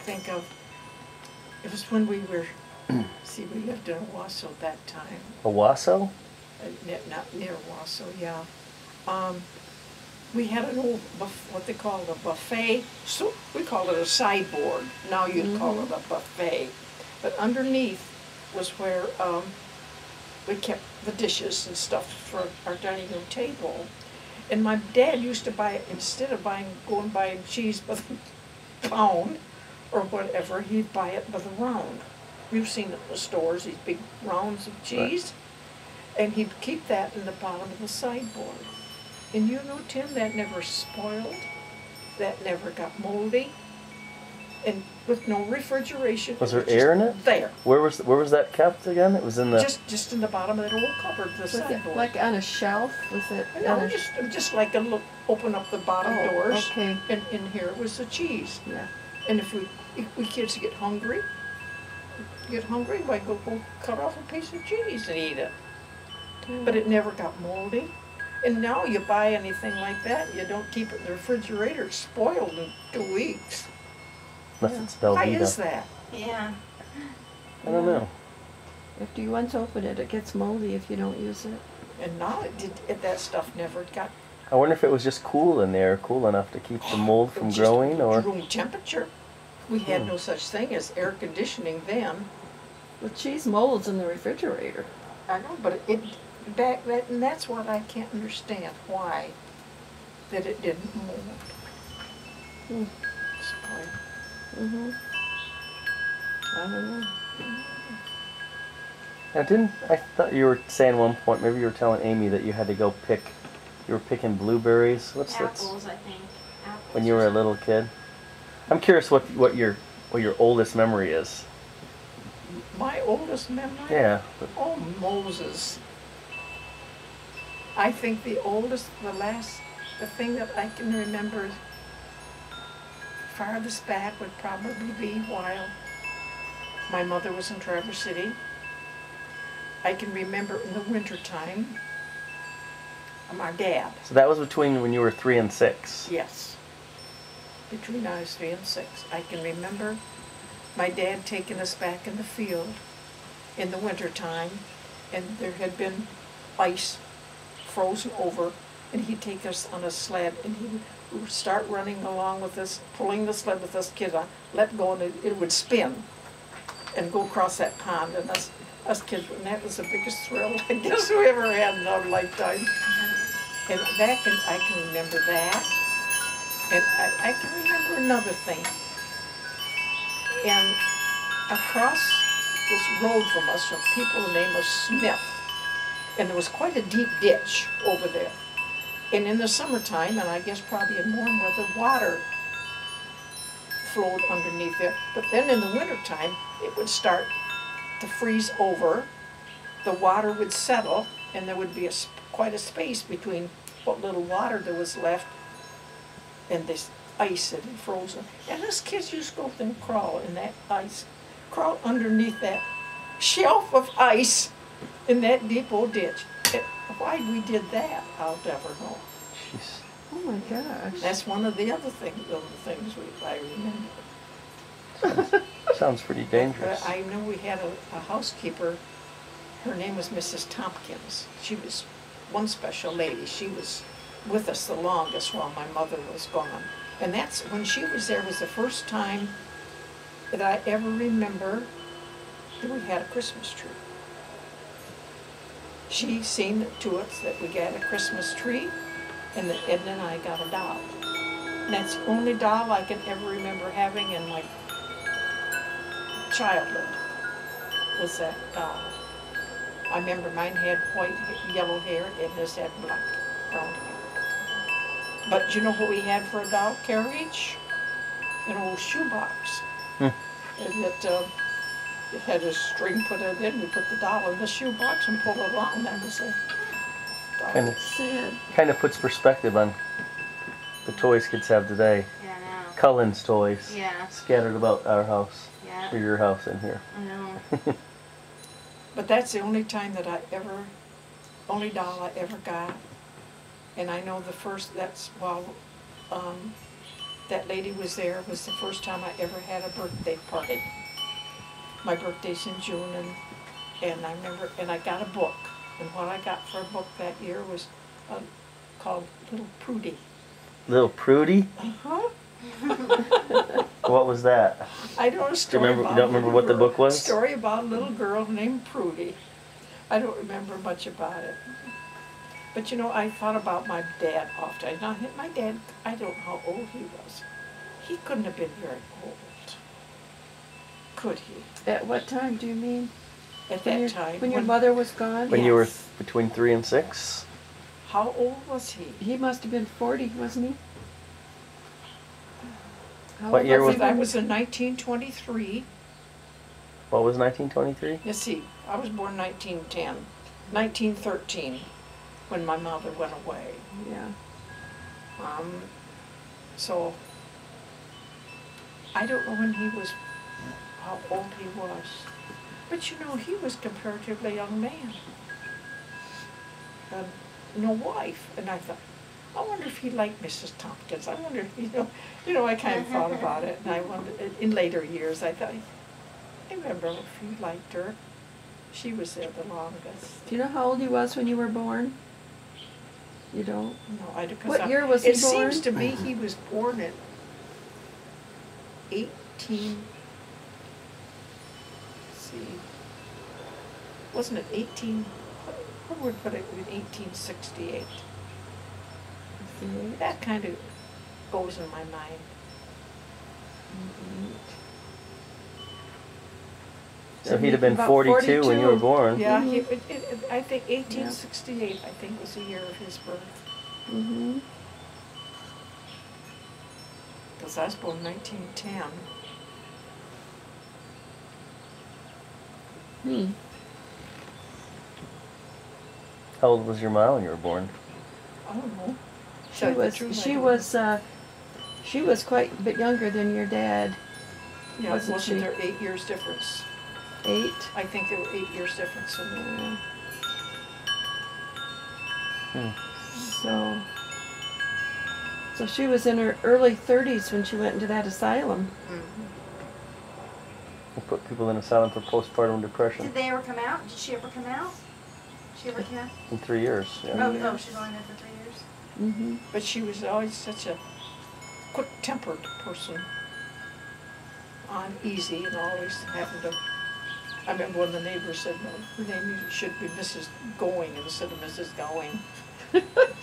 think of, it was when we were, see, we lived in Owasso that time. Owasso? Not near Owasso, yeah. We had an old, what they called a buffet. So we called it a sideboard. Now you'd call it a buffet. But underneath was where we kept the dishes and stuff for our dining room table. And my dad used to buy, instead of going buying cheese by the pound or whatever, he'd buy it by the round. You've seen it in the stores, these big rounds of cheese. Right. And he'd keep that in the bottom of the sideboard. And you know, Tim, that never spoiled, that never got moldy, and with no refrigeration. Was there air in it? There. Where was that kept again? It was in the... Just in the bottom of that old cupboard, the sideboard. Like on a shelf? Was it? No, just like a look, open up the bottom doors. Okay. And in here was the cheese. Yeah. And if we kids get hungry, why go cut off a piece of cheese and eat it. But it never got moldy. And now you buy anything like that, you don't keep it in the refrigerator, it's spoiled in 2 weeks. Unless it's Velveeta. Why is that? Yeah. I don't know. After you once open it, it gets moldy if you don't use it. And now that stuff never got... I wonder if it was just cool in there, cool enough to keep the mold from growing, or... room temperature. We had no such thing as air conditioning then. Well, cheese molds in the refrigerator. I know, but and that's what I can't understand, why that it didn't mold. I don't know. Now, I thought you were saying at one point, maybe you were telling Amy that you had to go you were picking blueberries. Apples, I think. Apples when you were a little kid. I'm curious what your oldest memory is. My oldest memory? Yeah. Oh, Moses. I think the thing that I can remember farthest back would probably be while my mother was in Traverse City. I can remember in the wintertime, my dad. So that was between when you were 3 and 6? Yes. Between I was 3 and 6. I can remember my dad taking us back in the field in the wintertime, and there had been ice frozen over, and he'd take us on a sled, and he would start running along with us, pulling the sled with us kids on, let go, and it would spin and go across that pond, and us kids, and that was the biggest thrill I guess we ever had in our lifetime. And I can remember that, and I can remember another thing. And across this road from us were people the name of Smith, and there was quite a deep ditch over there. And in the summertime, and I guess probably in warm weather, water flowed underneath there. But then in the wintertime, it would start to freeze over, the water would settle, and there would be quite a space between what little water there was left and this ice that had frozen. And us kids used to go and crawl in that ice, crawl underneath that shelf of ice in that deep old ditch. Why we did that, I'll never know. Jeez. Oh my gosh. That's one of the other things I remember. Sounds pretty dangerous. I know we had a housekeeper, her name was Mrs. Tompkins. She was one special lady. She was with us the longest while my mother was gone. And that's, when she was there, was the first time that I ever remember that we had a Christmas tree. She seen to it that we got a Christmas tree, and that Edna and I got a doll. And that's the only doll I can ever remember having in my childhood, was that doll. I remember mine had yellow hair, Edna's had brown hair. But you know what we had for a doll carriage? An old shoebox. It had a string put in it, we put the doll in the shoebox and pulled it along, and that was a doll. Kind of puts perspective on the toys kids have today. Yeah, I know. Cullen's toys. Yeah. Scattered about our house. Yeah. Or your house in here. I know. But that's the only time that only doll I ever got. And I know that's while that lady was there. It was the first time I ever had a birthday party. My birthday's in June, and I remember, and I got a book. And what I got for a book that year was called Little Prudy. Little Prudy? Uh-huh. What was that? I don't know a story You about don't remember what the book was? A story about a little girl named Prudy. I don't remember much about it. But you know, I thought about my dad often. Now, my dad, I don't know how old he was. He couldn't have been very old. Could he? At what time do you mean? At that time. When your mother was gone? When you were Yes. between 3 and 6? How old was he? He must have been 40, wasn't he? How What old year he was I when- was in 1923. What was 1923? Let's see, I was born 1910, 1913, when my mother went away. Yeah. So, I don't know when he was, how old he was. But you know, he was comparatively young man. No wife. And I thought, I wonder if he liked Mrs. Tompkins. I wonder, I kind of thought about it. And I wondered, in later years, I thought, I remember if he liked her. She was there the longest. Do you know how old he was when you were born? You don't? No, I do. What year was he It born? seems to me he was born in 18. Let's see. Wasn't it 18? What would put it in 1868? That kind of goes in my mind. So he'd have been About 42 when you were 42. born. Yeah, Mhm. I think 1868. I think was the year of his birth. Mm-hmm. Because I was born 1910. Hmm. How old was your mom when you were born? I don't know. She was quite a bit younger than your dad. Yeah, wasn't wasn't she? there 8 years difference? 8. I think there were 8 years difference in there. So she was in her early 30s when she went into that asylum. We put people in asylum for postpartum depression Did they ever come out? Did she ever come out? She ever came out? in 3 years. Yeah. Oh, she's only there for 3 years. Mm-hmm. But she was always such a quick-tempered person, uneasy, and always having to. I remember when the neighbor said, "Well, her name should be Mrs. Going instead of Mrs. Going."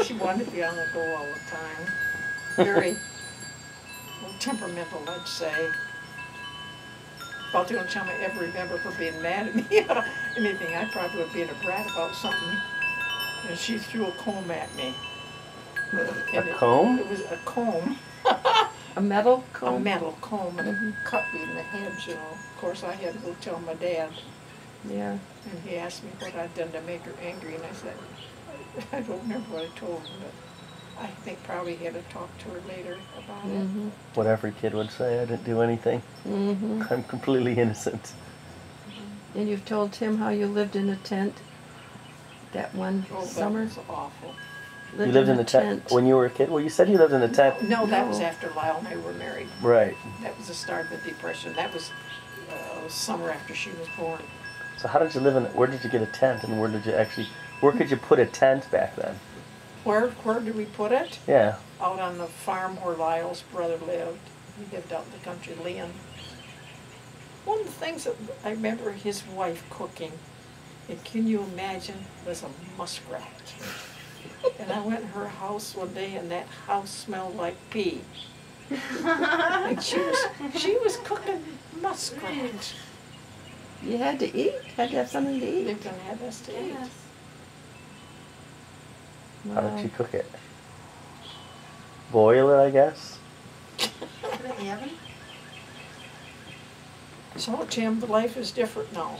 She wanted to be on the go all the time. Very temperamental, I'd say. About the only time I ever remember her being mad at me about anything, I probably would be in a brat about something, and she threw a comb at me. A comb? It was a comb. A metal A comb? metal comb, and Mhm. it cut me in the head, you know. Of course, I had to go tell my dad, Yeah. and he asked me what I'd done to make her angry, and I said, I don't remember what I told him, but I think probably he had to talk to her later about it. Mm-hmm. What every kid would say, I didn't do anything. Mm-hmm. I'm completely innocent. And you've told Tim how you lived in a tent that one Oh, summer? that was awful. You lived in a tent when you were a kid? Well, you said you lived in a tent. No, that was No. after Lyle and I were married. Right. That was the start of the Depression. That was summer after she was born. So how did you live in, where did you get a tent and where could you put a tent back then? Where did we put it? Yeah. Out on the farm where Lyle's brother lived. He lived out in the country, Leon. One of the things that I remember his wife cooking, and can you imagine, was a muskrat. And I went in her house one day, and that house smelled like pee. And she was cooking muskrat. You had to eat? Had to have something to They eat? were gonna have us to eat. Yes. How did you cook it? Boil it, I guess? Put it in the oven? So, Tim, the life is different now.